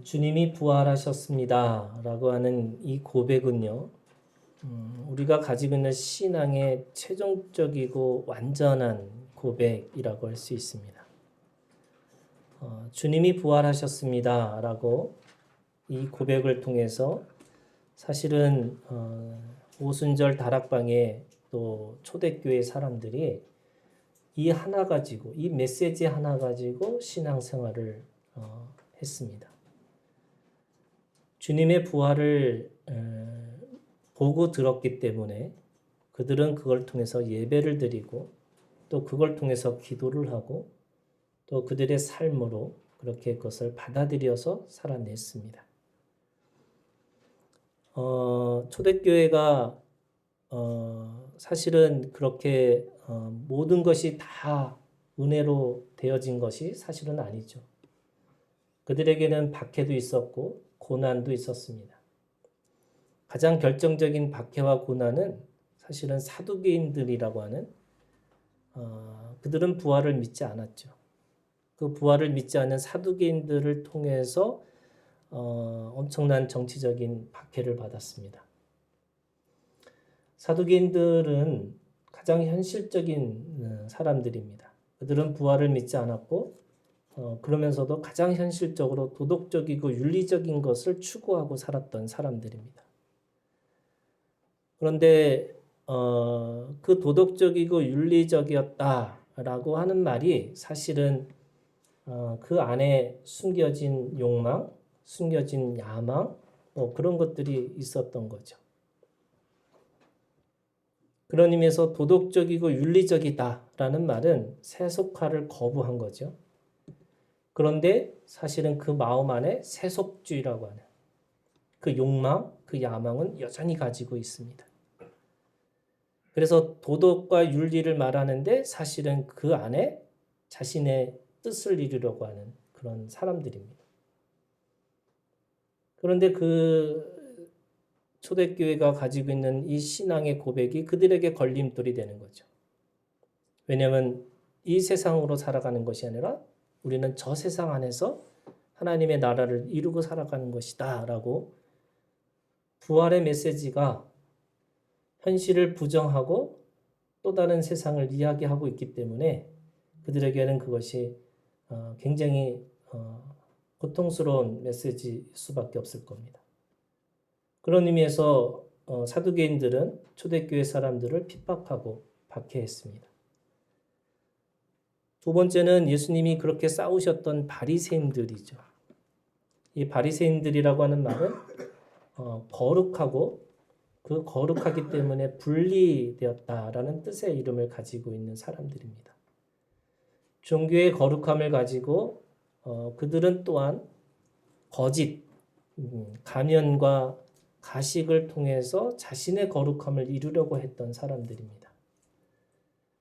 주님이 부활하셨습니다 라고 하는 이 고백은요, 우리가 가지고 있는 신앙의 최종적이고 완전한 고백이라고 할 수 있습니다. 주님이 부활하셨습니다 라고 이 고백을 통해서 사실은 오순절 다락방에 또 초대교회 사람들이 이 하나 가지고, 이 메시지 하나 가지고 신앙생활을 했습니다. 주님의 부활을 보고 들었기 때문에 그들은 그걸 통해서 예배를 드리고 또 그걸 통해서 기도를 하고 또 그들의 삶으로 그렇게 그것을 받아들여서 살아냈습니다. 초대교회가 사실은 그렇게 모든 것이 다 은혜로 되어진 것이 사실은 아니죠. 그들에게는 박해도 있었고 고난도 있었습니다. 가장 결정적인 박해와 고난은 사실은 사두개인들이라고 하는 그들은 부활을 믿지 않았죠. 그 부활을 믿지 않는 사두개인들을 통해서 엄청난 정치적인 박해를 받았습니다. 사두개인들은 가장 현실적인 사람들입니다. 그들은 부활을 믿지 않았고 그러면서도 가장 현실적으로 도덕적이고 윤리적인 것을 추구하고 살았던 사람들입니다. 그런데 그 도덕적이고 윤리적이었다라고 하는 말이 사실은 그 안에 숨겨진 욕망, 숨겨진 야망, 그런 것들이 있었던 거죠. 그런 의미에서 도덕적이고 윤리적이다라는 말은 세속화를 거부한 거죠. 그런데 사실은 그 마음 안에 세속주의라고 하는 그 욕망, 그 야망은 여전히 가지고 있습니다. 그래서 도덕과 윤리를 말하는데 사실은 그 안에 자신의 뜻을 이루려고 하는 그런 사람들입니다. 그런데 그 초대교회가 가지고 있는 이 신앙의 고백이 그들에게 걸림돌이 되는 거죠. 왜냐하면 이 세상으로 살아가는 것이 아니라 우리는 저 세상 안에서 하나님의 나라를 이루고 살아가는 것이다 라고 부활의 메시지가 현실을 부정하고 또 다른 세상을 이야기하고 있기 때문에 그들에게는 그것이 굉장히 고통스러운 메시지일 수밖에 없을 겁니다. 그런 의미에서 사두개인들은 초대교회 사람들을 핍박하고 박해했습니다. 두 번째는 예수님이 그렇게 싸우셨던 바리새인들이죠. 이 바리새인들이라고 하는 말은 거룩하고 그 거룩하기 때문에 분리되었다라는 뜻의 이름을 가지고 있는 사람들입니다. 종교의 거룩함을 가지고 그들은 또한 거짓, 가면과 가식을 통해서 자신의 거룩함을 이루려고 했던 사람들입니다.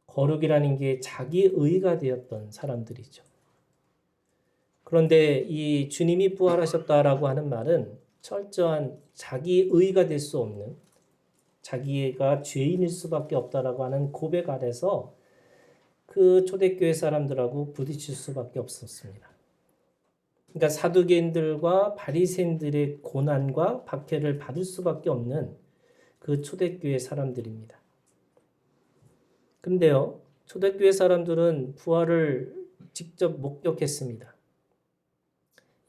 거룩이라는 게 자기의가 되었던 사람들이죠. 그런데 이 주님이 부활하셨다라고 하는 말은 철저한 자기의가 될 수 없는 자기가 죄인일 수밖에 없다라고 하는 고백 아래서 그 초대교회 사람들하고 부딪힐 수밖에 없었습니다. 그러니까 사두개인들과 바리새인들의 고난과 박해를 받을 수밖에 없는 그 초대교회 사람들입니다. 근데요, 초대교회 사람들은 부활을 직접 목격했습니다.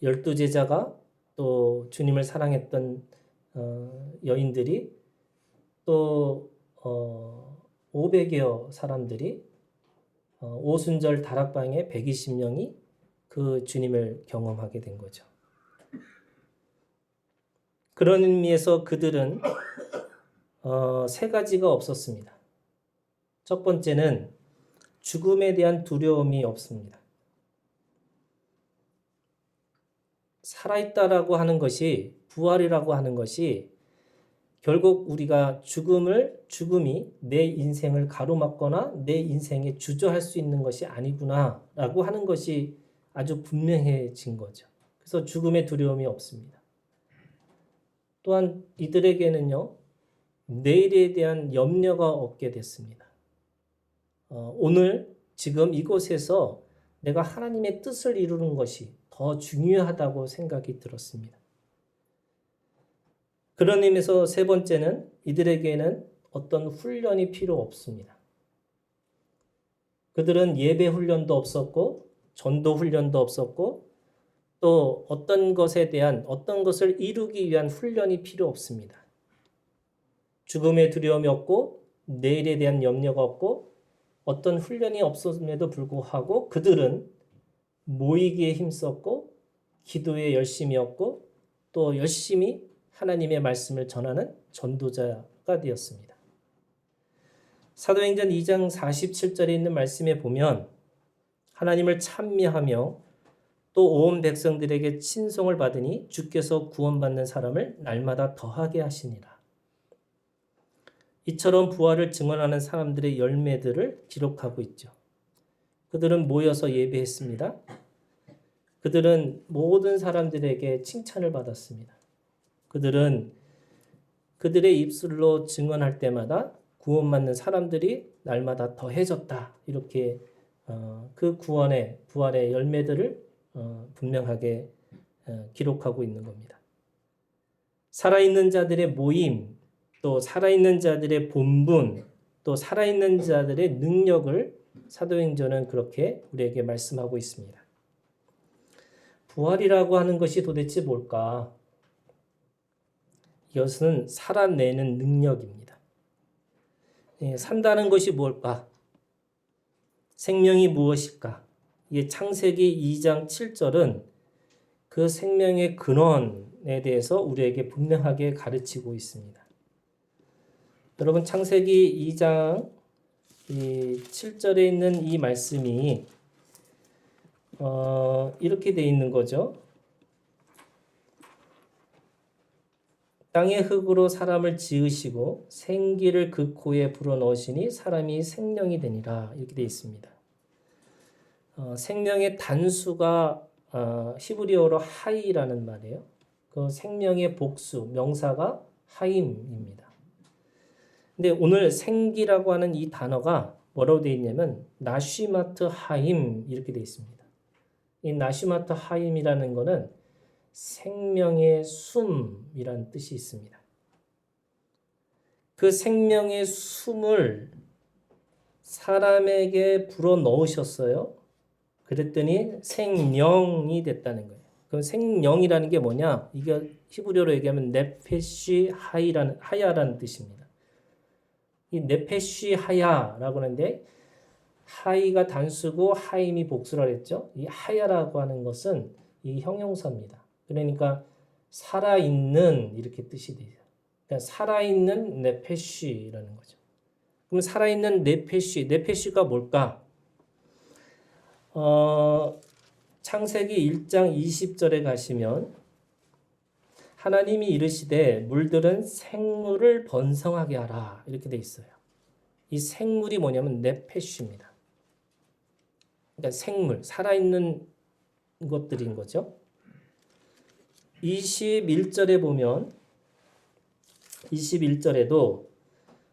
12제자가 또 주님을 사랑했던 여인들이 또 500여 사람들이 오순절 다락방에 120명이 그 주님을 경험하게 된 거죠. 그런 의미에서 그들은 세 가지가 없었습니다. 첫 번째는 죽음에 대한 두려움이 없습니다. 살아있다라고 하는 것이, 부활이라고 하는 것이 결국 우리가 죽음이 내 인생을 가로막거나 내 인생에 주저할 수 있는 것이 아니구나라고 하는 것이 아주 분명해진 거죠. 그래서 죽음의 두려움이 없습니다. 또한 이들에게는요, 내일에 대한 염려가 없게 됐습니다. 오늘 지금 이곳에서 내가 하나님의 뜻을 이루는 것이 더 중요하다고 생각이 들었습니다. 그런 의미에서 세 번째는 이들에게는 어떤 훈련이 필요 없습니다. 그들은 예배 훈련도 없었고 전도 훈련도 없었고 또 어떤 것에 대한 어떤 것을 이루기 위한 훈련이 필요 없습니다. 죽음의 두려움이 없고 내일에 대한 염려가 없고 어떤 훈련이 없었음에도 불구하고 그들은 모이기에 힘썼고 기도에 열심이었고 또 열심히 하나님의 말씀을 전하는 전도자가 되었습니다. 사도행전 2장 47절에 있는 말씀에 보면 하나님을 찬미하며 또 온 백성들에게 친송을 받으니 주께서 구원받는 사람을 날마다 더하게 하시니라. 이처럼 부활을 증언하는 사람들의 열매들을 기록하고 있죠. 그들은 모여서 예배했습니다. 그들은 모든 사람들에게 칭찬을 받았습니다. 그들은 그들의 입술로 증언할 때마다 구원받는 사람들이 날마다 더해졌다. 이렇게 그 구원의 부활의 열매들을 분명하게 기록하고 있는 겁니다. 살아있는 자들의 모임, 또 살아있는 자들의 본분, 또 살아있는 자들의 능력을 사도행전은 그렇게 우리에게 말씀하고 있습니다. 부활이라고 하는 것이 도대체 뭘까? 이것은 살아내는 능력입니다. 산다는 것이 뭘까? 생명이 무엇일까? 이게 창세기 2장 7절은 그 생명의 근원에 대해서 우리에게 분명하게 가르치고 있습니다. 여러분 창세기 2장 7절에 있는 이 말씀이 이렇게 돼 있는 거죠. 땅의 흙으로 사람을 지으시고 생기를 그 코에 불어넣으시니 사람이 생명이 되니라 이렇게 돼 있습니다. 생명의 단수가 히브리어로 하이라는 말이에요. 그 생명의 복수 명사가 하임입니다. 근데 오늘 생기라고 하는 이 단어가 뭐라고 되어 있냐면 나시마트 하임 이렇게 되어 있습니다. 이 나시마트 하임이라는 거는 생명의 숨이라는 뜻이 있습니다. 그 생명의 숨을 사람에게 불어 넣으셨어요. 그랬더니 생령이 됐다는 거예요. 그럼 생령이라는 게 뭐냐? 이게 히브리어로 얘기하면 네페시 하야라는 뜻입니다. 이 네페시 하야라고 하는데 하이가 단수고 하임이 복수라 했죠. 이 하야라고 하는 것은 이 형용사입니다. 그러니까 살아있는 이렇게 뜻이 돼요. 그러니까 살아있는 네페시라는 거죠. 그럼 살아있는 네페시가 뭘까? 창세기 1장 20절에 가시면 하나님이 이르시되 물들은 생물을 번성하게 하라 이렇게 돼 있어요. 이 생물이 뭐냐면 네페시입니다. 그러니까 생물, 살아있는 것들인 거죠. 21절에 보면 21절에도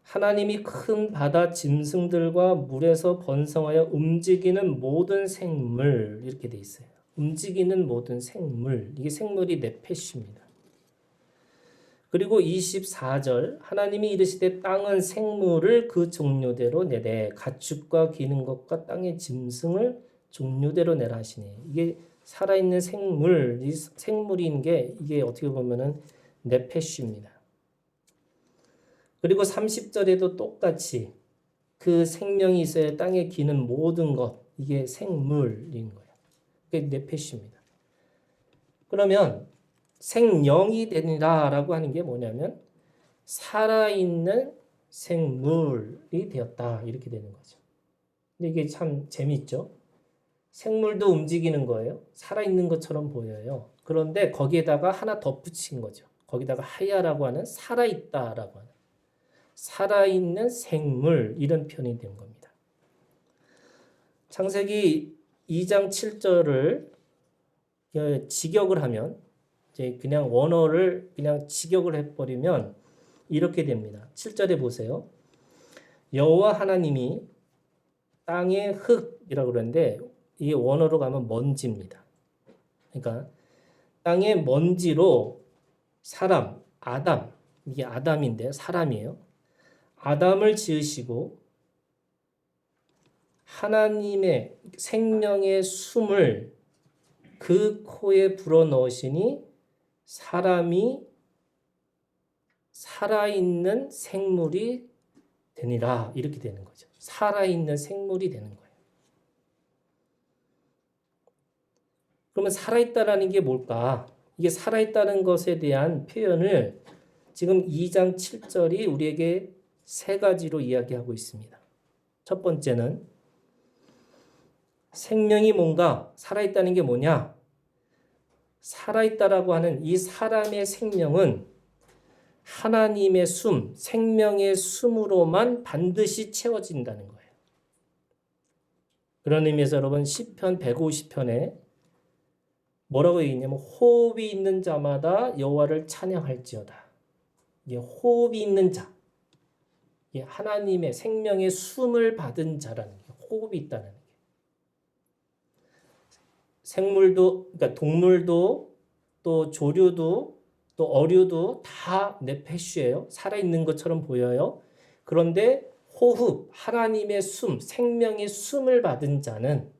하나님이 큰 바다 짐승들과 물에서 번성하여 움직이는 모든 생물 이렇게 돼 있어요. 움직이는 모든 생물, 이게 생물이 네페시입니다. 그리고 24절 하나님이 이르시되 땅은 생물을 그 종류대로 내되 가축과 기는 것과 땅의 짐승을 종류대로 내라 하시니 이게 살아있는 생물, 이 생물인 게 이게 어떻게 보면은 네페시입니다. 그리고 30절에도 똑같이 그 생명이 있어야 땅에 기는 모든 것 이게 생물인 거예요. 그게 네페시입니다. 그러면 생령이 되니라라고 하는 게 뭐냐면 살아있는 생물이 되었다 이렇게 되는 거죠. 근데 이게 참 재미있죠. 생물도 움직이는 거예요. 살아있는 것처럼 보여요. 그런데 거기에다가 하나 덧붙인 거죠. 거기다가 하야라고 하는 살아있다라고 하는 살아있는 생물 이런 표현이 된 겁니다. 창세기 2장 7절을 직역을 하면 이제 그냥 원어를 그냥 직역을 해버리면 이렇게 됩니다. 7절에 보세요. 여호와 하나님이 땅의 흙이라고 그러는데 이 원어로 가면 먼지입니다. 그러니까 땅의 먼지로 사람, 아담, 이게 아담인데 사람이에요. 아담을 지으시고 하나님의 생명의 숨을 그 코에 불어넣으시니 사람이 살아있는 생물이 되니라. 이렇게 되는 거죠. 살아있는 생물이 되는 거예요. 그러면 살아있다라는 게 뭘까? 이게 살아있다는 것에 대한 표현을 지금 2장 7절이 우리에게 세 가지로 이야기하고 있습니다. 첫 번째는 생명이 뭔가, 살아있다는 게 뭐냐? 살아있다라고 하는 이 사람의 생명은 하나님의 숨, 생명의 숨으로만 반드시 채워진다는 거예요. 그런 의미에서 여러분 시편 150편에 뭐라고 얘기했냐면 호흡이 있는 자마다 여호와를 찬양할지어다. 이게 호흡이 있는 자, 이게 하나님의 생명의 숨을 받은 자라는 게 호흡이 있다는 게. 생물도, 그러니까 동물도 또 조류도 또 어류도 다 네페슈예요. 살아있는 것처럼 보여요. 그런데 호흡, 하나님의 숨, 생명의 숨을 받은 자는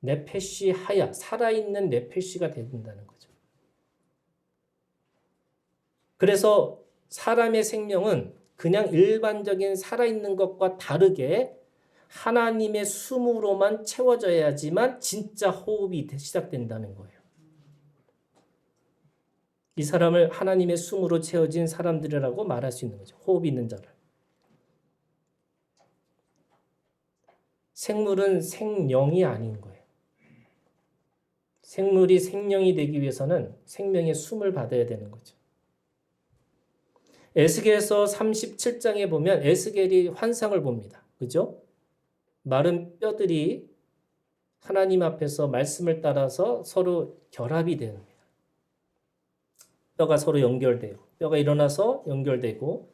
네페시 하야, 살아있는 네페시가 된다는 거죠. 그래서 사람의 생명은 그냥 일반적인 살아있는 것과 다르게 하나님의 숨으로만 채워져야지만 진짜 호흡이 시작된다는 거예요. 이 사람을 하나님의 숨으로 채워진 사람들이라고 말할 수 있는 거죠. 호흡이 있는 자를. 생물은 생령이 아닌 거예요. 생물이 생령이 되기 위해서는 생명의 숨을 받아야 되는 거죠. 에스겔서 37장에 보면 에스겔이 환상을 봅니다. 그죠? 마른 뼈들이 하나님 앞에서 말씀을 따라서 서로 결합이 됩니다. 뼈가 서로 연결되고 뼈가 일어나서 연결되고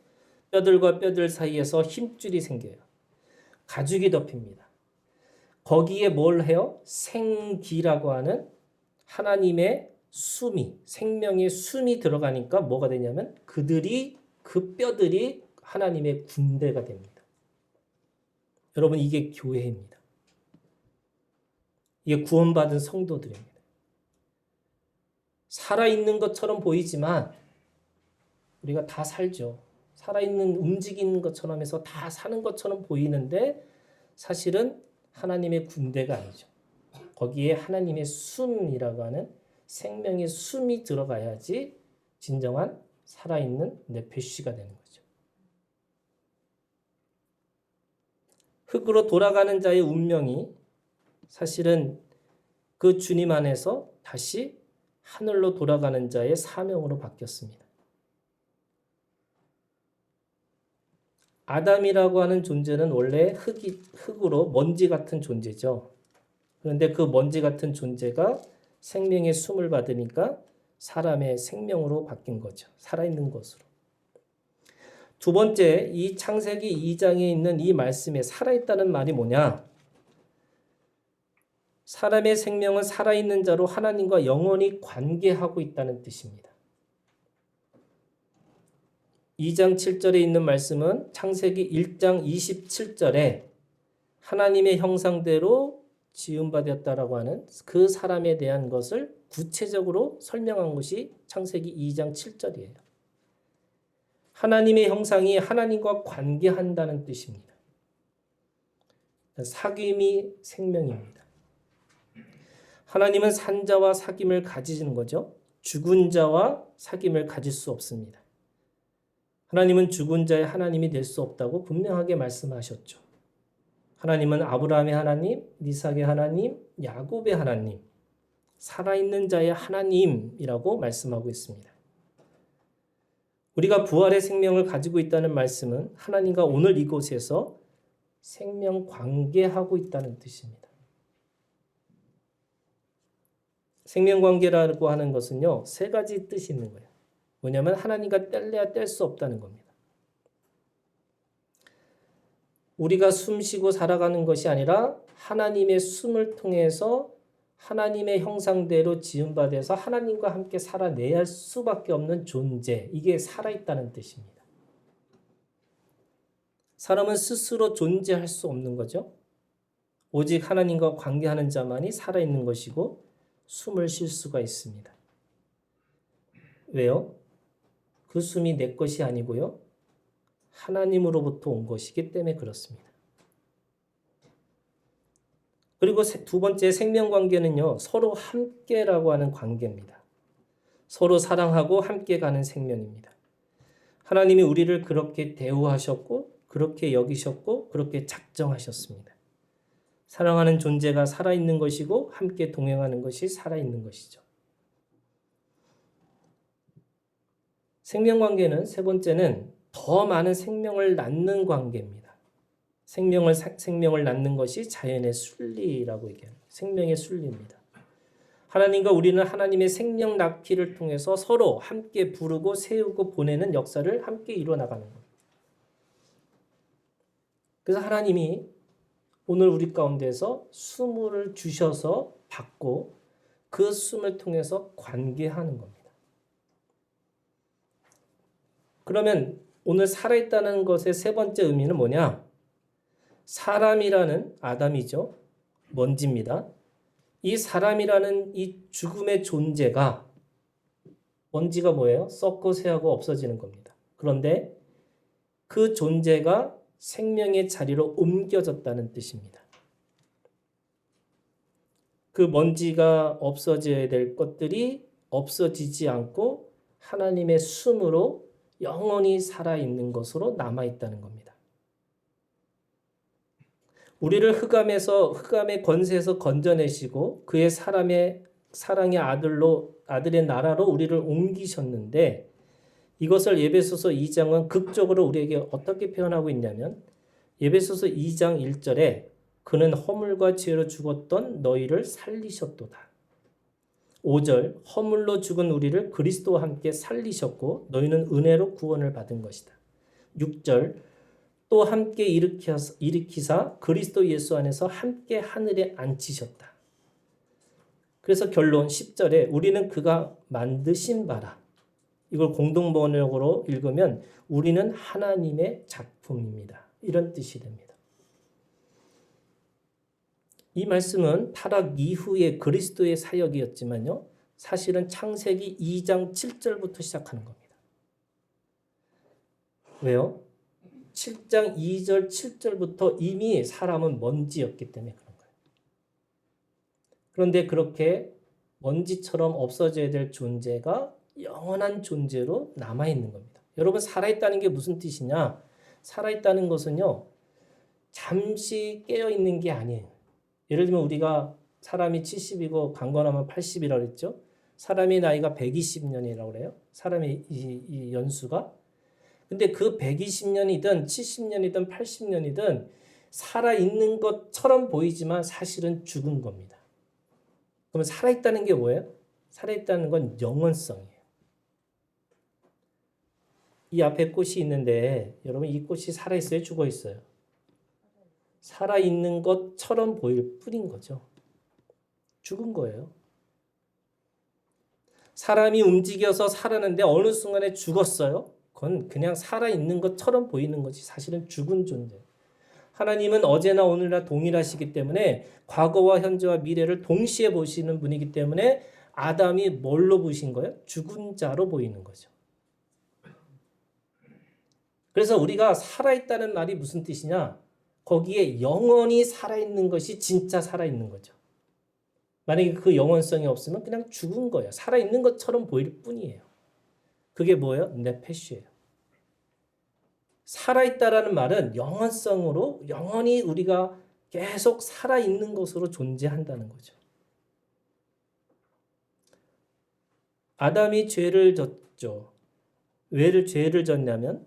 뼈들과 뼈들 사이에서 힘줄이 생겨요. 가죽이 덮입니다. 거기에 뭘 해요? 생기라고 하는 하나님의 숨이, 생명의 숨이 들어가니까 뭐가 되냐면 그 뼈들이 하나님의 군대가 됩니다. 여러분 이게 교회입니다. 이게 구원받은 성도들입니다. 살아있는 것처럼 보이지만 우리가 다 살죠. 살아있는 움직이는 것처럼 해서 다 사는 것처럼 보이는데 사실은 하나님의 군대가 아니죠. 거기에 하나님의 숨이라고 하는 생명의 숨이 들어가야지 진정한 살아있는 네페시가 되는 거죠. 흙으로 돌아가는 자의 운명이 사실은 그 주님 안에서 다시 하늘로 돌아가는 자의 사명으로 바뀌었습니다. 아담이라고 하는 존재는 원래 흙으로 먼지 같은 존재죠. 그런데 그 먼지 같은 존재가 생명의 숨을 받으니까 사람의 생명으로 바뀐 거죠. 살아있는 것으로. 두 번째, 이 창세기 2장에 있는 이 말씀에 살아있다는 말이 뭐냐? 사람의 생명은 살아있는 자로 하나님과 영원히 관계하고 있다는 뜻입니다. 2장 7절에 있는 말씀은 창세기 1장 27절에 하나님의 형상대로 지음받았다라고 하는 그 사람에 대한 것을 구체적으로 설명한 것이 창세기 2장 7절이에요. 하나님의 형상이 하나님과 관계한다는 뜻입니다. 사귐이 생명입니다. 하나님은 산자와 사귐을 가지는 거죠. 죽은 자와 사귐을 가질 수 없습니다. 하나님은 죽은 자의 하나님이 될 수 없다고 분명하게 말씀하셨죠. 하나님은 아브라함의 하나님, 이삭의 하나님, 야곱의 하나님, 살아있는 자의 하나님이라고 말씀하고 있습니다. 우리가 부활의 생명을 가지고 있다는 말씀은 하나님과 오늘 이곳에서 생명 관계하고 있다는 뜻입니다. 생명 관계라고 하는 것은요, 세 가지 뜻이 있는 거예요. 뭐냐면 하나님과 뗄래야 뗄 수 없다는 겁니다. 우리가 숨쉬고 살아가는 것이 아니라 하나님의 숨을 통해서 하나님의 형상대로 지음받아서 하나님과 함께 살아내야 할 수밖에 없는 존재, 이게 살아있다는 뜻입니다. 사람은 스스로 존재할 수 없는 거죠. 오직 하나님과 관계하는 자만이 살아있는 것이고 숨을 쉴 수가 있습니다. 왜요? 그 숨이 내 것이 아니고요. 하나님으로부터 온 것이기 때문에 그렇습니다. 그리고 두 번째 생명관계는요. 서로 함께라고 하는 관계입니다. 서로 사랑하고 함께 가는 생명입니다. 하나님이 우리를 그렇게 대우하셨고 그렇게 여기셨고 그렇게 작정하셨습니다. 사랑하는 존재가 살아있는 것이고 함께 동행하는 것이 살아있는 것이죠. 생명관계는 세 번째는 더 많은 생명을 낳는 관계입니다. 생명을 낳는 것이 자연의 순리라고 얘기합니다. 생명의 순리입니다. 하나님과 우리는 하나님의 생명 낳기를 통해서 서로 함께 부르고 세우고 보내는 역사를 함께 이루어나가는 겁니다. 그래서 하나님이 오늘 우리 가운데서 숨을 주셔서 받고 그 숨을 통해서 관계하는 겁니다. 그러면 오늘 살아있다는 것의 세 번째 의미는 뭐냐? 사람이라는 아담이죠. 먼지입니다. 이 사람이라는 이 죽음의 존재가 먼지가 뭐예요? 썩고 새하고 없어지는 겁니다. 그런데 그 존재가 생명의 자리로 옮겨졌다는 뜻입니다. 그 먼지가 없어져야 될 것들이 없어지지 않고 하나님의 숨으로 영원히 살아있는 것으로 남아있다는 겁니다. 우리를 흑암의 권세에서 건져내시고 그의 사랑의 아들의 나라로 우리를 옮기셨는데 이것을 에베소서 2장은 극적으로 우리에게 어떻게 표현하고 있냐면 에베소서 2장 1절에 그는 허물과 죄로 죽었던 너희를 살리셨도다. 5절 허물로 죽은 우리를 그리스도와 함께 살리셨고 너희는 은혜로 구원을 받은 것이다. 6절 또 함께 일으키사 그리스도 예수 안에서 함께 하늘에 앉히셨다. 그래서 결론 10절에 우리는 그가 만드신 바라. 이걸 공동번역으로 읽으면 우리는 하나님의 작품입니다. 이런 뜻이 됩니다. 이 말씀은 타락 이후의 그리스도의 사역이었지만요. 사실은 창세기 2장 7절부터 시작하는 겁니다. 왜요? 7장 2절 7절부터 이미 사람은 먼지였기 때문에 그런 거예요. 그런데 그렇게 먼지처럼 없어져야 될 존재가 영원한 존재로 남아있는 겁니다. 여러분 살아있다는 게 무슨 뜻이냐? 살아있다는 것은요. 잠시 깨어있는 게 아니에요. 예를 들면 우리가 사람이 70이고 강건하면 80이라고 그랬죠. 사람의 나이가 120년이라고 그래요. 사람의 이 연수가. 근데 그 120년이든 70년이든 80년이든 살아있는 것처럼 보이지만 사실은 죽은 겁니다. 그러면 살아있다는 게 뭐예요? 살아있다는 건 영원성이에요. 이 앞에 꽃이 있는데 여러분 이 꽃이 살아있어요? 죽어있어요? 살아있는 것처럼 보일 뿐인 거죠. 죽은 거예요. 사람이 움직여서 살았는데 어느 순간에 죽었어요. 그건 그냥 살아있는 것처럼 보이는 것이 사실은 죽은 존재. 하나님은 어제나 오늘나 동일하시기 때문에 과거와 현재와 미래를 동시에 보시는 분이기 때문에 아담이 뭘로 보신 거예요? 죽은 자로 보이는 거죠. 그래서 우리가 살아있다는 말이 무슨 뜻이냐? 거기에 영원히 살아있는 것이 진짜 살아있는 거죠. 만약에 그 영원성이 없으면 그냥 죽은 거예요. 살아있는 것처럼 보일 뿐이에요. 그게 뭐예요? 네페시예요. 살아있다라는 말은 영원성으로 영원히 우리가 계속 살아있는 것으로 존재한다는 거죠. 아담이 죄를 졌죠. 왜 죄를 졌냐면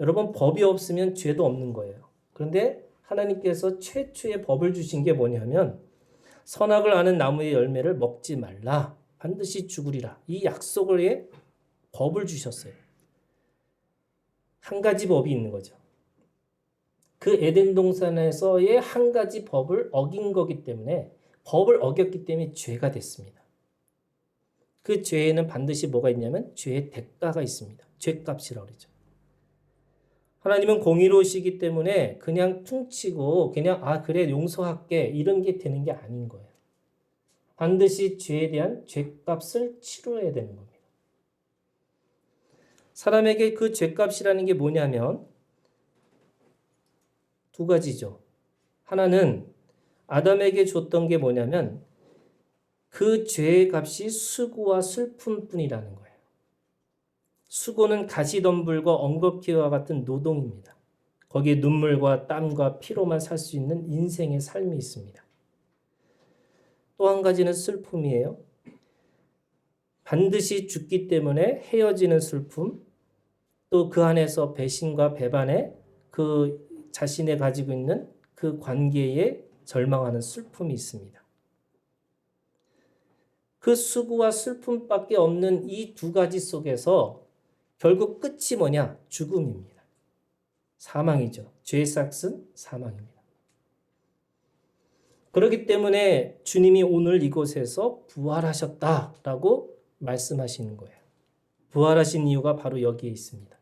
여러분 법이 없으면 죄도 없는 거예요. 그런데 하나님께서 최초의 법을 주신 게 뭐냐면 선악을 아는 나무의 열매를 먹지 말라. 반드시 죽으리라. 이 약속을 법을 주셨어요. 한 가지 법이 있는 거죠. 그 에덴 동산에서의 한 가지 법을 어긴 거기 때문에 법을 어겼기 때문에 죄가 됐습니다. 그 죄에는 반드시 뭐가 있냐면 죄의 대가가 있습니다. 죄값이라고 그러죠. 하나님은 공의로우시기 때문에 그냥 퉁치고 그냥 그래 용서할게 이런 게 되는 게 아닌 거예요. 반드시 죄에 대한 죄값을 치러야 되는 겁니다. 사람에게 그 죄값이라는 게 뭐냐면 두 가지죠. 하나는 아담에게 줬던 게 뭐냐면 그 죄의 값이 수고와 슬픔뿐이라는 거예요. 수고는 가시덤불과 엉겁기와 같은 노동입니다. 거기에 눈물과 땀과 피로만 살 수 있는 인생의 삶이 있습니다. 또 한 가지는 슬픔이에요. 반드시 죽기 때문에 헤어지는 슬픔, 또 그 안에서 배신과 배반에 그 자신이 가지고 있는 그 관계에 절망하는 슬픔이 있습니다. 그 수고와 슬픔밖에 없는 이 두 가지 속에서 결국 끝이 뭐냐? 죽음입니다. 사망이죠. 죄의 삭은 사망입니다. 그렇기 때문에 주님이 오늘 이곳에서 부활하셨다라고 말씀하시는 거예요. 부활하신 이유가 바로 여기에 있습니다.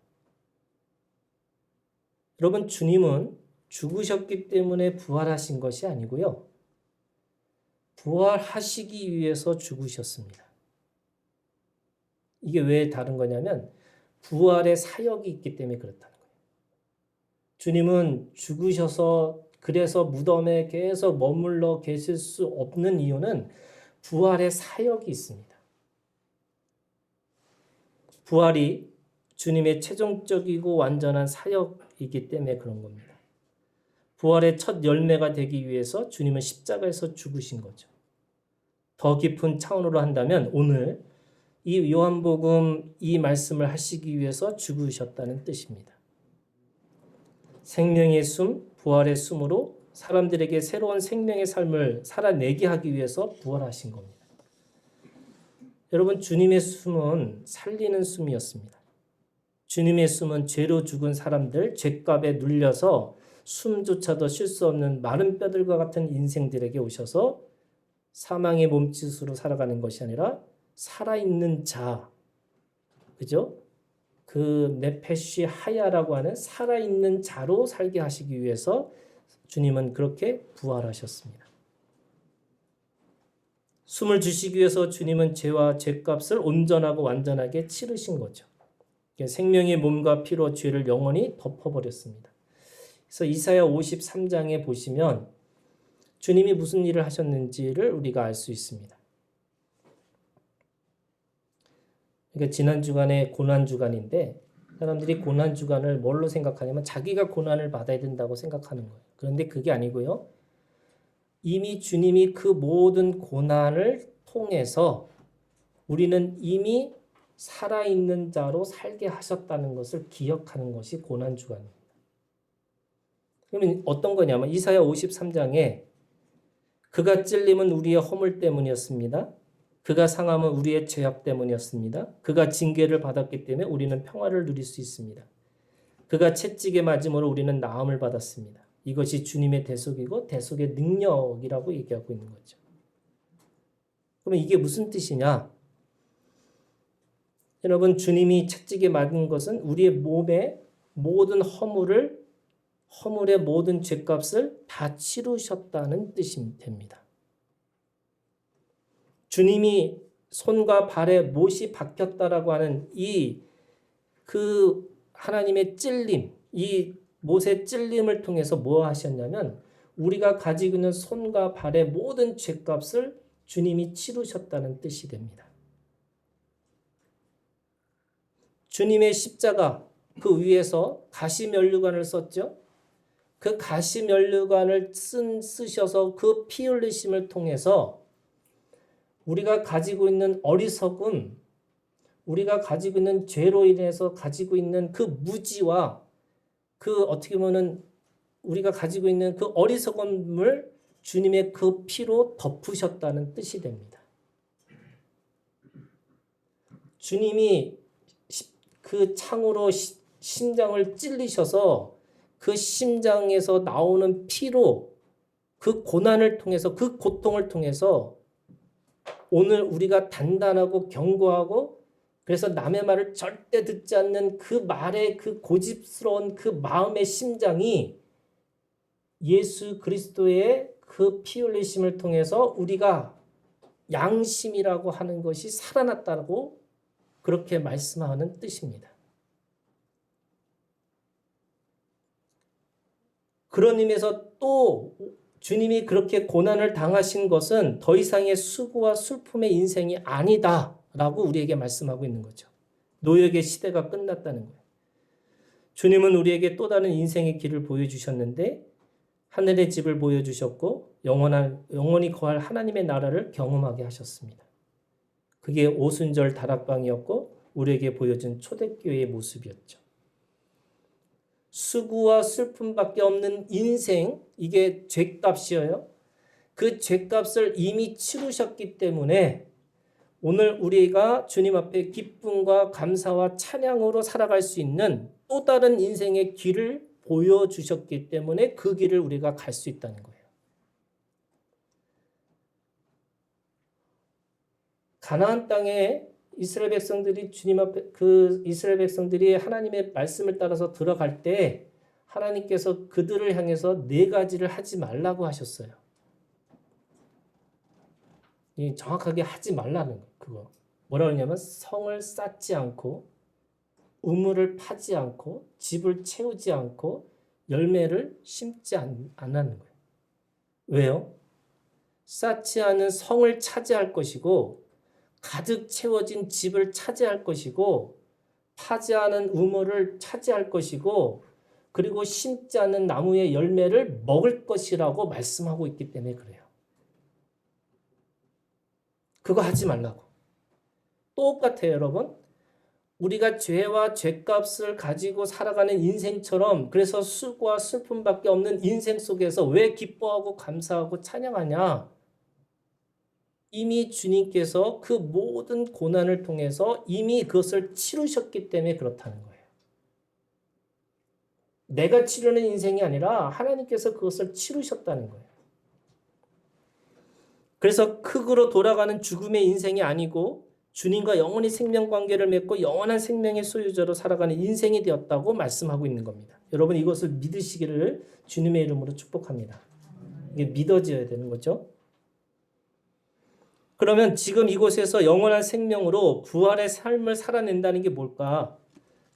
여러분, 주님은 죽으셨기 때문에 부활하신 것이 아니고요. 부활하시기 위해서 죽으셨습니다. 이게 왜 다른 거냐면 부활의 사역이 있기 때문에 그렇다는 거예요. 주님은 죽으셔서 그래서 무덤에 계속 머물러 계실 수 없는 이유는 부활의 사역이 있습니다. 부활이 주님의 최종적이고 완전한 사역이기 때문에 그런 겁니다. 부활의 첫 열매가 되기 위해서 주님은 십자가에서 죽으신 거죠. 더 깊은 차원으로 한다면 오늘 이 요한복음 이 말씀을 하시기 위해서 죽으셨다는 뜻입니다. 생명의 숨, 부활의 숨으로 사람들에게 새로운 생명의 삶을 살아내게 하기 위해서 부활하신 겁니다. 여러분, 주님의 숨은 살리는 숨이었습니다. 주님의 숨은 죄로 죽은 사람들, 죄값에 눌려서 숨조차도 쉴 수 없는 마른 뼈들과 같은 인생들에게 오셔서 사망의 몸짓으로 살아가는 것이 아니라 살아있는 자, 그죠? 그 네페시 하야라고 하는 살아있는 자로 살게 하시기 위해서 주님은 그렇게 부활하셨습니다. 숨을 주시기 위해서 주님은 죄와 죄값을 온전하고 완전하게 치르신 거죠. 생명의 몸과 피로 죄를 영원히 덮어버렸습니다. 그래서 이사야 53장에 보시면 주님이 무슨 일을 하셨는지를 우리가 알 수 있습니다. 그러니까 지난 주간에 고난 주간인데 사람들이 고난 주간을 뭘로 생각하냐면 자기가 고난을 받아야 된다고 생각하는 거예요. 그런데 그게 아니고요. 이미 주님이 그 모든 고난을 통해서 우리는 이미 살아있는 자로 살게 하셨다는 것을 기억하는 것이 고난 주간입니다. 그러면 어떤 거냐면 이사야 53장에 그가 찔림은 우리의 허물 때문이었습니다. 그가 상함은 우리의 죄악 때문이었습니다. 그가 징계를 받았기 때문에 우리는 평화를 누릴 수 있습니다. 그가 채찍에 맞음으로 우리는 나음을 받았습니다. 이것이 주님의 대속이고 대속의 능력이라고 얘기하고 있는 거죠. 그러면 이게 무슨 뜻이냐? 여러분, 주님이 채찍에 맞은 것은 우리의 몸의 모든 허물의 모든 죄값을 다 치르셨다는 뜻이 됩니다. 주님이 손과 발에 못이 박혔다라고 하는 그 하나님의 찔림, 이 못의 찔림을 통해서 뭐 하셨냐면 우리가 가지고 있는 손과 발의 모든 죄값을 주님이 치르셨다는 뜻이 됩니다. 주님의 십자가 그 위에서 가시면류관을 썼죠. 그 가시면류관을 쓰셔서 그 피 흘리심을 통해서 우리가 가지고 있는 어리석음, 우리가 가지고 있는 죄로 인해서 가지고 있는 그 무지와 그 어떻게 보면 우리가 가지고 있는 그 어리석음을 주님의 그 피로 덮으셨다는 뜻이 됩니다. 주님이 그 창으로 심장을 찔리셔서 그 심장에서 나오는 피로 그 고난을 통해서 그 고통을 통해서 오늘 우리가 단단하고 견고하고 그래서 남의 말을 절대 듣지 않는 그 말의 그 고집스러운 그 마음의 심장이 예수 그리스도의 그 피 흘리심을 통해서 우리가 양심이라고 하는 것이 살아났다고 그렇게 말씀하는 뜻입니다. 그런 의미에서 또 주님이 그렇게 고난을 당하신 것은 더 이상의 수고와 슬픔의 인생이 아니다라고 우리에게 말씀하고 있는 거죠. 노역의 시대가 끝났다는 거예요. 주님은 우리에게 또 다른 인생의 길을 보여주셨는데 하늘의 집을 보여주셨고 영원히 거할 하나님의 나라를 경험하게 하셨습니다. 그게 오순절 다락방이었고 우리에게 보여준 초대교회의 모습이었죠. 수고와 슬픔밖에 없는 인생, 이게 죗값이에요. 그 죗값을 이미 치르셨기 때문에 오늘 우리가 주님 앞에 기쁨과 감사와 찬양으로 살아갈 수 있는 또 다른 인생의 길을 보여주셨기 때문에 그 길을 우리가 갈 수 있다는 거예요. 가나안 땅에 이스라엘 백성들이 주님 앞에 그 이스라엘 백성들이 하나님의 말씀을 따라서 들어갈 때 하나님께서 그들을 향해서 4가지를 하지 말라고 하셨어요. 정확하게 하지 말라는 거예요. 그거. 뭐라고 하냐면 성을 쌓지 않고 우물을 파지 않고 집을 채우지 않고 열매를 심지 않는 거예요. 왜요? 쌓지 않은 성을 차지할 것이고 가득 채워진 집을 차지할 것이고 파지 않은 우물을 차지할 것이고 그리고 심지 않은 나무의 열매를 먹을 것이라고 말씀하고 있기 때문에 그래요. 그거 하지 말라고. 똑같아요, 여러분. 우리가 죄와 죗값을 가지고 살아가는 인생처럼 그래서 수고와 슬픔밖에 없는 인생 속에서 왜 기뻐하고 감사하고 찬양하냐? 이미 주님께서 그 모든 고난을 통해서 이미 그것을 치르셨기 때문에 그렇다는 거예요. 내가 치르는 인생이 아니라 하나님께서 그것을 치르셨다는 거예요. 그래서 흙으로 돌아가는 죽음의 인생이 아니고 주님과 영원히 생명관계를 맺고 영원한 생명의 소유자로 살아가는 인생이 되었다고 말씀하고 있는 겁니다. 여러분 이것을 믿으시기를 주님의 이름으로 축복합니다. 이게 믿어져야 되는 거죠. 그러면 지금 이곳에서 영원한 생명으로 부활의 삶을 살아낸다는 게 뭘까?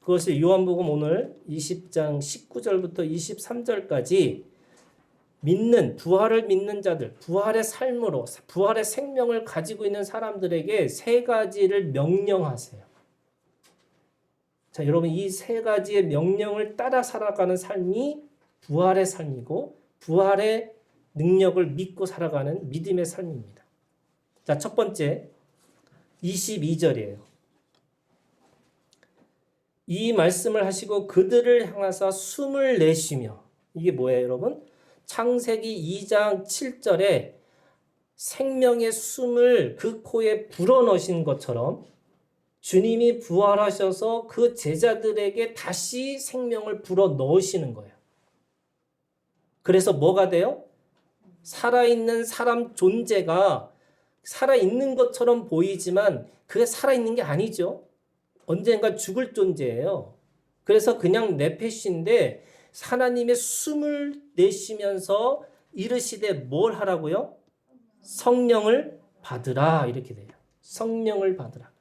그것을 요한복음 오늘 20장 19절부터 23절까지 부활을 믿는 자들, 부활의 삶으로, 부활의 생명을 가지고 있는 사람들에게 3가지를 명령하세요. 자, 여러분 이 3가지의 명령을 따라 살아가는 삶이 부활의 삶이고 부활의 능력을 믿고 살아가는 믿음의 삶입니다. 자, 첫 번째 22절이에요. 이 말씀을 하시고 그들을 향하사 숨을 내쉬며 이게 뭐예요, 여러분? 창세기 2장 7절에 생명의 숨을 그 코에 불어넣으신 것처럼 주님이 부활하셔서 그 제자들에게 다시 생명을 불어넣으시는 거예요. 그래서 뭐가 돼요? 살아있는 사람 존재가 살아있는 것처럼 보이지만 그게 살아있는 게 아니죠. 언젠가 죽을 존재예요. 그래서 그냥 내펫인데 하나님의 숨을 내쉬면서 이르시되 뭘 하라고요? 성령을 받으라 이렇게 돼요. 성령을 받으라.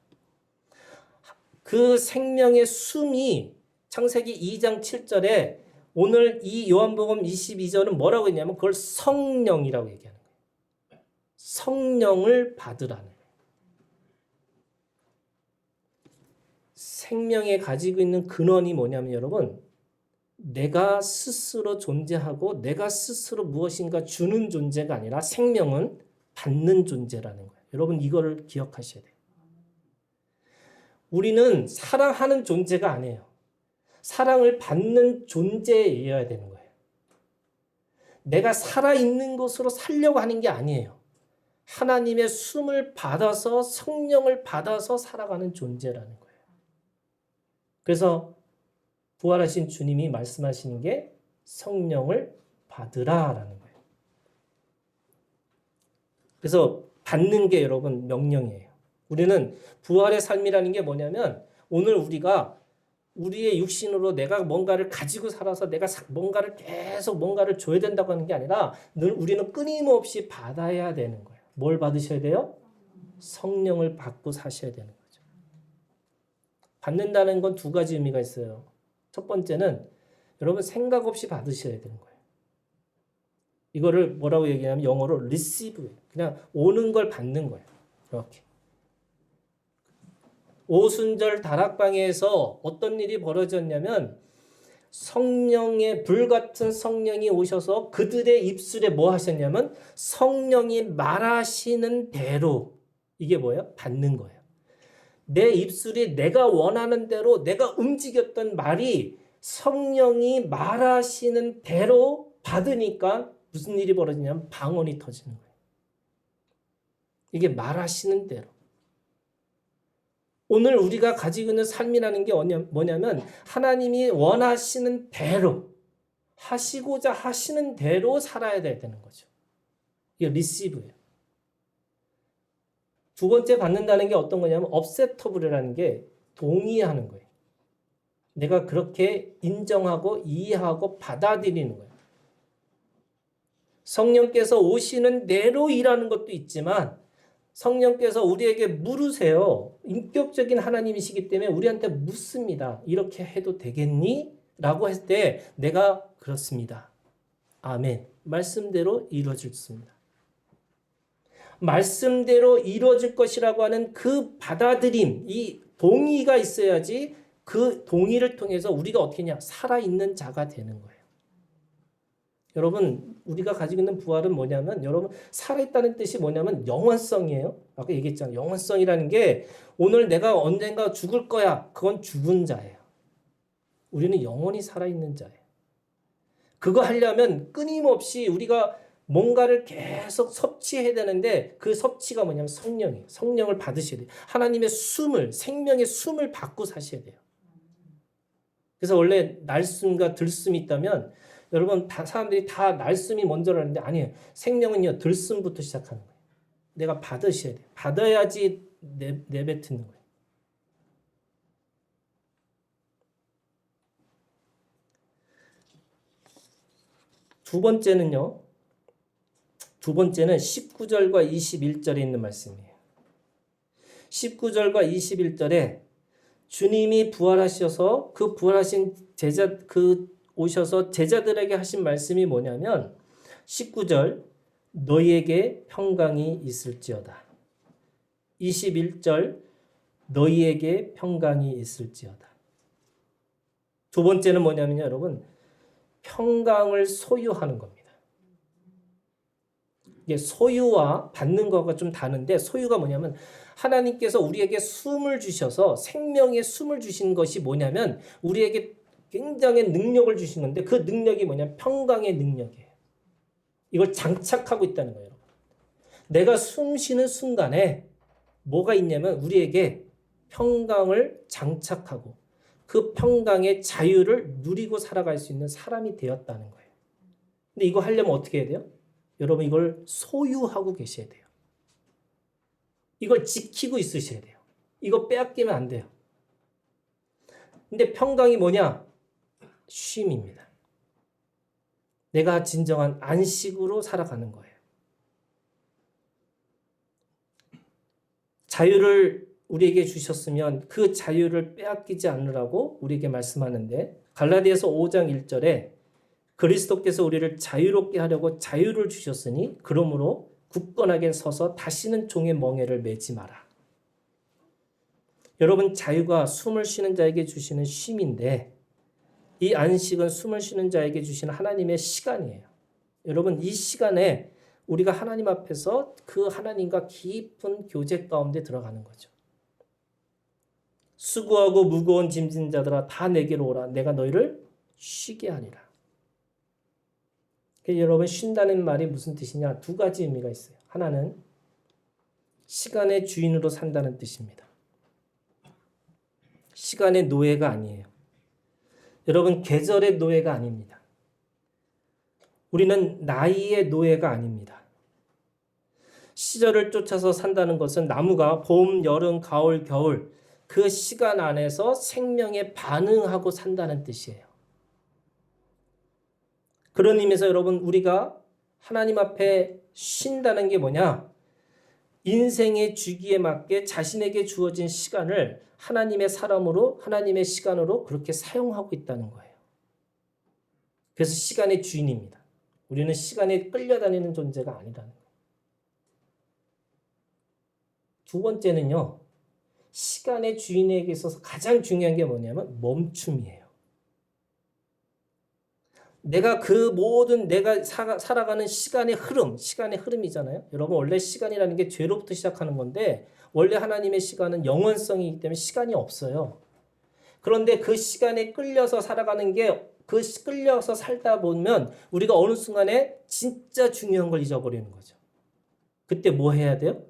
그 생명의 숨이 창세기 2장 7절에 오늘 이 요한복음 22절은 뭐라고 했냐면 그걸 성령이라고 얘기하는 거예요. 성령을 받으라는 거예요. 생명에 가지고 있는 근원이 뭐냐면 여러분 내가 스스로 존재하고 내가 스스로 무엇인가 주는 존재가 아니라 생명은 받는 존재라는 거예요. 여러분 이거를 기억하셔야 돼요. 우리는 사랑하는 존재가 아니에요. 사랑을 받는 존재여야 되는 거예요. 내가 살아있는 것으로 살려고 하는 게 아니에요. 하나님의 숨을 받아서 성령을 받아서 살아가는 존재라는 거예요. 그래서 부활하신 주님이 말씀하시는 게 성령을 받으라라는 거예요. 그래서 받는 게 여러분 명령이에요. 우리는 부활의 삶이라는 게 뭐냐면 오늘 우리가 우리의 육신으로 내가 뭔가를 가지고 살아서 내가 뭔가를 계속 뭔가를 줘야 된다고 하는 게 아니라 우리는 끊임없이 받아야 되는 거예요. 뭘 받으셔야 돼요? 성령을 받고 사셔야 되는 거죠. 받는다는 건 두 가지 의미가 있어요. 첫 번째는 여러분 생각 없이 받으셔야 되는 거예요. 이거를 뭐라고 얘기하냐면 영어로 receive. 그냥 오는 걸 받는 거예요. 이렇게. 오순절 다락방에서 어떤 일이 벌어졌냐면 성령의 불같은 성령이 오셔서 그들의 입술에 뭐 하셨냐면 성령이 말하시는 대로 이게 뭐예요? 받는 거예요. 내 입술이 내가 원하는 대로 내가 움직였던 말이 성령이 말하시는 대로 받으니까 무슨 일이 벌어지냐면 방언이 터지는 거예요. 이게 말하시는 대로. 오늘 우리가 가지고 있는 삶이라는 게 뭐냐면 하나님이 원하시는 대로 하시고자 하시는 대로 살아야 되는 거죠. 이게 리시브예요. 두 번째 받는다는 게 어떤 거냐면 업세터블이라는 게 동의하는 거예요. 내가 그렇게 인정하고 이해하고 받아들이는 거예요. 성령께서 오시는 대로 일하는 것도 있지만 성령께서 우리에게 물으세요. 인격적인 하나님이시기 때문에 우리한테 묻습니다. 이렇게 해도 되겠니? 라고 했을 때 내가 그렇습니다. 아멘. 말씀대로 이루어졌습니다. 말씀대로 이루어질 것이라고 하는 그 받아들임, 이 동의가 있어야지 그 동의를 통해서 우리가 어떻게 하냐? 살아있는 자가 되는 거예요. 여러분 우리가 가지고 있는 부활은 뭐냐면 여러분 살아있다는 뜻이 뭐냐면 영원성이에요. 아까 얘기했잖아요. 영원성이라는 게 오늘 내가 언젠가 죽을 거야. 그건 죽은 자예요. 우리는 영원히 살아있는 자예요. 그거 하려면 끊임없이 우리가 뭔가를 계속 섭취해야 되는데 그 섭취가 뭐냐면 성령이에요. 성령을 받으셔야 돼요. 하나님의 숨을 생명의 숨을 받고 사셔야 돼요. 그래서 원래 날숨과 들숨이 있다면 여러분 사람들이 다 날숨이 먼저라는데 아니에요. 생명은요 들숨부터 시작하는 거예요. 내가 받으셔야 돼요. 받아야지 내뱉는 거예요. 두 번째는 19절과 21절에 있는 말씀이에요. 19절과 21절에 주님이 부활하셔서 그 부활하신 오셔서 제자들에게 하신 말씀이 뭐냐면 19절 너희에게 평강이 있을지어다. 21절 너희에게 평강이 있을지어다. 두 번째는 뭐냐면요, 여러분 평강을 소유하는 겁니다. 이게 소유와 받는 거가 좀 다른데 소유가 뭐냐면 하나님께서 우리에게 숨을 주셔서 생명의 숨을 주신 것이 뭐냐면 우리에게 굉장히 능력을 주신 건데 그 능력이 뭐냐면 평강의 능력이에요. 이걸 장착하고 있다는 거예요. 내가 숨 쉬는 순간에 뭐가 있냐면 우리에게 평강을 장착하고 그 평강의 자유를 누리고 살아갈 수 있는 사람이 되었다는 거예요. 근데 이거 하려면 어떻게 해야 돼요? 여러분 이걸 소유하고 계셔야 돼요. 이걸 지키고 있으셔야 돼요. 이거 빼앗기면 안 돼요. 근데 평강이 뭐냐? 쉼입니다. 내가 진정한 안식으로 살아가는 거예요. 자유를 우리에게 주셨으면 그 자유를 빼앗기지 않으라고 우리에게 말씀하는데 갈라디아서 5장 1절에 그리스도께서 우리를 자유롭게 하려고 자유를 주셨으니 그러므로 굳건하게 서서 다시는 종의 멍에를 매지 마라. 여러분 자유가 숨을 쉬는 자에게 주시는 쉼인데 이 안식은 숨을 쉬는 자에게 주시는 하나님의 시간이에요. 여러분 이 시간에 우리가 하나님 앞에서 그 하나님과 깊은 교제 가운데 들어가는 거죠. 수고하고 무거운 짐진 자들아 다 내게로 오라. 내가 너희를 쉬게 하리라. 여러분 쉰다는 말이 무슨 뜻이냐? 두 가지 의미가 있어요. 하나는 시간의 주인으로 산다는 뜻입니다. 시간의 노예가 아니에요. 여러분 계절의 노예가 아닙니다. 우리는 나이의 노예가 아닙니다. 시절을 쫓아서 산다는 것은 나무가 봄, 여름, 가을, 겨울 그 시간 안에서 생명에 반응하고 산다는 뜻이에요. 그런 의미에서 여러분, 우리가 하나님 앞에 쉰다는 게 뭐냐? 인생의 주기에 맞게 자신에게 주어진 시간을 하나님의 사람으로, 하나님의 시간으로 그렇게 사용하고 있다는 거예요. 그래서 시간의 주인입니다. 우리는 시간에 끌려다니는 존재가 아니라는 거예요. 두 번째는요, 시간의 주인에게 있어서 가장 중요한 게 뭐냐면 멈춤이에요. 내가 그 모든 내가 살아가는 시간의 흐름이잖아요. 여러분, 원래 시간이라는 게 죄로부터 시작하는 건데 원래 하나님의 시간은 영원성이기 때문에 시간이 없어요. 그런데 그 시간에 끌려서 살아가는 게 끌려서 살다 보면 우리가 어느 순간에 진짜 중요한 걸 잊어버리는 거죠. 그때 뭐 해야 돼요?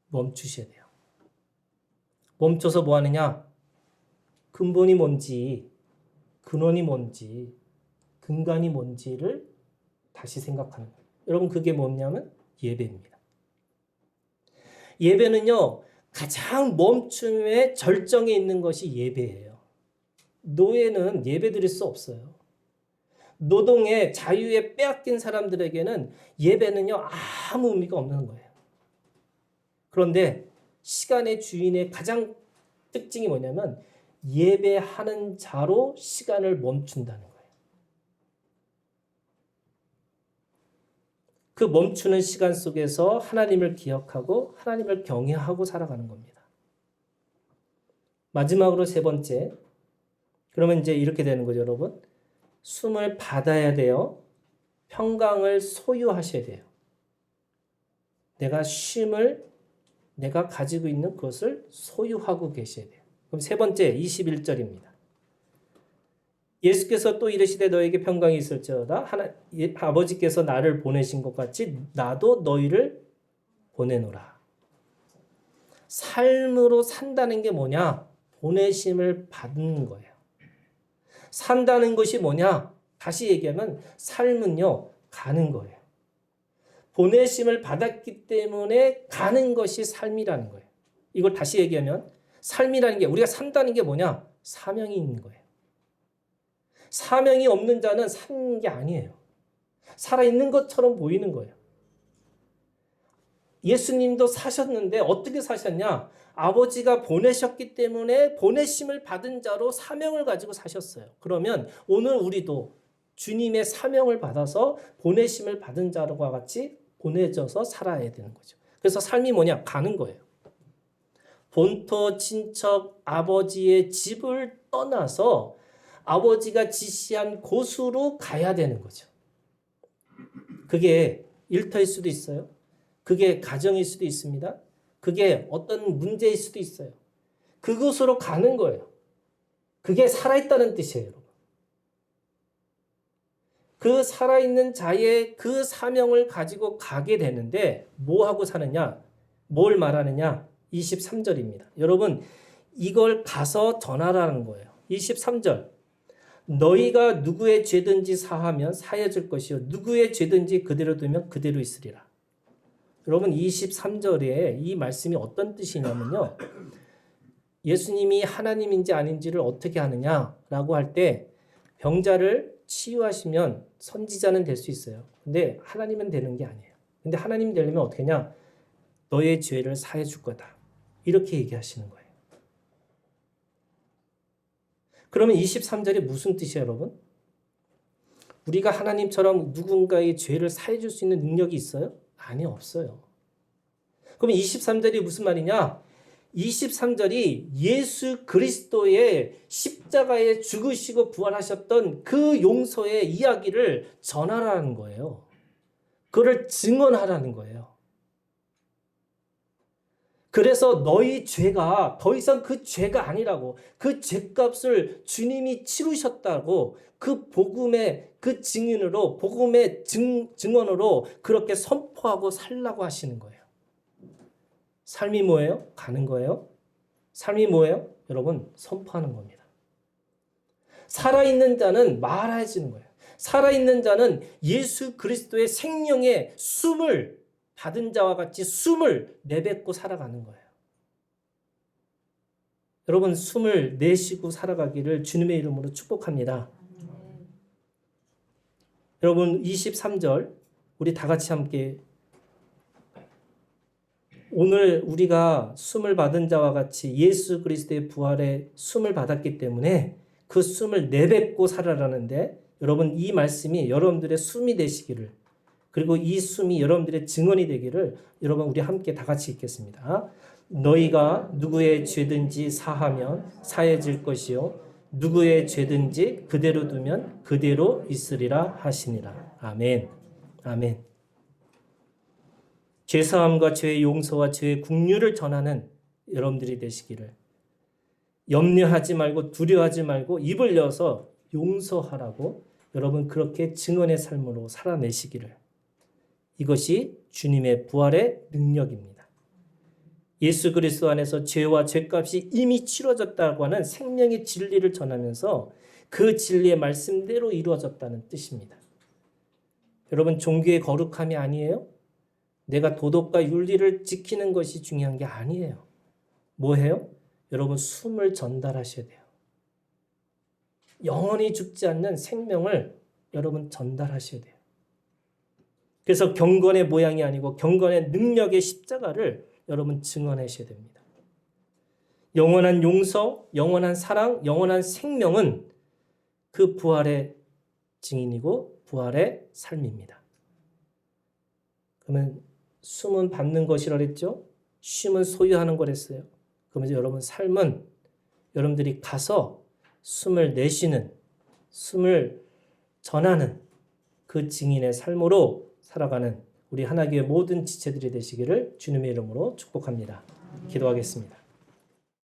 멈추셔야 돼요. 멈춰서 뭐 하느냐? 근본이 뭔지, 근원이 뭔지, 근간이 뭔지를 다시 생각하는 거예요. 여러분, 그게 뭐냐면 예배입니다. 예배는요, 가장 멈춤의 절정에 있는 것이 예배예요. 노예는 예배 드릴 수 없어요. 노동의 자유에 빼앗긴 사람들에게는 예배는요, 아무 의미가 없는 거예요. 그런데 시간의 주인의 가장 특징이 뭐냐면 예배하는 자로 시간을 멈춘다는 거예요. 그 멈추는 시간 속에서 하나님을 기억하고 하나님을 경외하고 살아가는 겁니다. 마지막으로 세 번째, 그러면 이제 이렇게 되는 거죠, 여러분. 숨을 받아야 돼요. 평강을 소유하셔야 돼요. 내가 쉼을 내가 가지고 있는 그것을 소유하고 계셔야 돼요. 그럼 세 번째 21절입니다. 예수께서 또 이르시되 너에게 평강이 있을지어다. 아버지께서 나를 보내신 것 같이 나도 너희를 보내노라. 삶으로 산다는 게 뭐냐? 보내심을 받는 거예요. 산다는 것이 뭐냐? 다시 얘기하면 삶은요, 가는 거예요. 보내심을 받았기 때문에 가는 것이 삶이라는 거예요. 이걸 다시 얘기하면 삶이라는 게, 우리가 산다는 게 뭐냐? 사명이 있는 거예요. 사명이 없는 자는 사는 게 아니에요. 살아있는 것처럼 보이는 거예요. 예수님도 사셨는데 어떻게 사셨냐? 아버지가 보내셨기 때문에 보내심을 받은 자로 사명을 가지고 사셨어요. 그러면 오늘 우리도 주님의 사명을 받아서 보내심을 받은 자와 같이 보내져서 살아야 되는 거죠. 그래서 삶이 뭐냐? 가는 거예요. 본토, 친척, 아버지의 집을 떠나서 아버지가 지시한 곳으로 가야 되는 거죠. 그게 일터일 수도 있어요. 그게 가정일 수도 있습니다. 그게 어떤 문제일 수도 있어요. 그곳으로 가는 거예요. 그게 살아있다는 뜻이에요, 여러분. 그 살아있는 자의 그 사명을 가지고 가게 되는데 뭐 하고 사느냐? 뭘 말하느냐? 23절입니다. 여러분, 이걸 가서 전하라는 거예요. 23절. 너희가 누구의 죄든지 사하면 사해질 것이요 누구의 죄든지 그대로 두면 그대로 있으리라. 여러분, 23절에 이 말씀이 어떤 뜻이냐면요. 예수님이 하나님인지 아닌지를 어떻게 하느냐라고 할 때 병자를 치유하시면 선지자는 될 수 있어요. 근데 하나님은 되는 게 아니에요. 근데 하나님 되려면 어떻게 하냐? 너의 죄를 사해 줄 거다. 이렇게 얘기하시는 거예요. 그러면 23절이 무슨 뜻이에요, 여러분? 우리가 하나님처럼 누군가의 죄를 사해 줄 수 있는 능력이 있어요? 아니, 없어요. 그럼 23절이 무슨 말이냐? 23절이 예수 그리스도의 십자가에 죽으시고 부활하셨던 그 용서의 이야기를 전하라는 거예요. 그걸 증언하라는 거예요. 그래서 너희 죄가 더 이상 그 죄가 아니라고, 그 죄값을 주님이 치르셨다고 그 복음의 그 증인으로, 복음의 증언으로 그렇게 선포하고 살라고 하시는 거예요. 삶이 뭐예요? 가는 거예요. 삶이 뭐예요? 여러분, 선포하는 겁니다. 살아있는 자는 말해지는 거예요. 살아있는 자는 예수 그리스도의 생명의 숨을 받은 자와 같이 숨을 내뱉고 살아가는 거예요. 여러분 숨을 내쉬고 살아가기를 주님의 이름으로 축복합니다. 여러분 23절 우리 다 같이 함께 오늘 우리가 숨을 받은 자와 같이 예수 그리스도의 부활에 숨을 받았기 때문에 그 숨을 내뱉고 살아라는데 여러분 이 말씀이 여러분들의 숨이 되시기를 그리고 이 숨이 여러분들의 증언이 되기를 여러분 우리 함께 다 같이 읽겠습니다. 너희가 누구의 죄든지 사하면 사해질 것이요 누구의 죄든지 그대로 두면 그대로 있으리라 하시니라. 아멘. 아멘. 죄사함과 죄의 용서와 죄의 긍휼을 전하는 여러분들이 되시기를 염려하지 말고 두려워하지 말고 입을 여서 용서하라고 여러분 그렇게 증언의 삶으로 살아내시기를 이것이 주님의 부활의 능력입니다. 예수 그리스도 안에서 죄와 죄값이 이미 치러졌다고 하는 생명의 진리를 전하면서 그 진리의 말씀대로 이루어졌다는 뜻입니다. 여러분 종교의 거룩함이 아니에요? 내가 도덕과 윤리를 지키는 것이 중요한 게 아니에요. 뭐예요? 여러분 숨을 전달하셔야 돼요. 영원히 죽지 않는 생명을 여러분 전달하셔야 돼요. 그래서 경건의 모양이 아니고 경건의 능력의 십자가를 여러분 증언하셔야 됩니다. 영원한 용서, 영원한 사랑, 영원한 생명은 그 부활의 증인이고 부활의 삶입니다. 그러면 숨은 받는 것이라 그랬죠? 쉼은 소유하는 거랬어요. 그러면 여러분 삶은 여러분들이 가서 숨을 내쉬는, 숨을 전하는 그 증인의 삶으로 살아가는 우리 하나교회 모든 지체들이 되시기를 주님의 이름으로 축복합니다. 기도하겠습니다.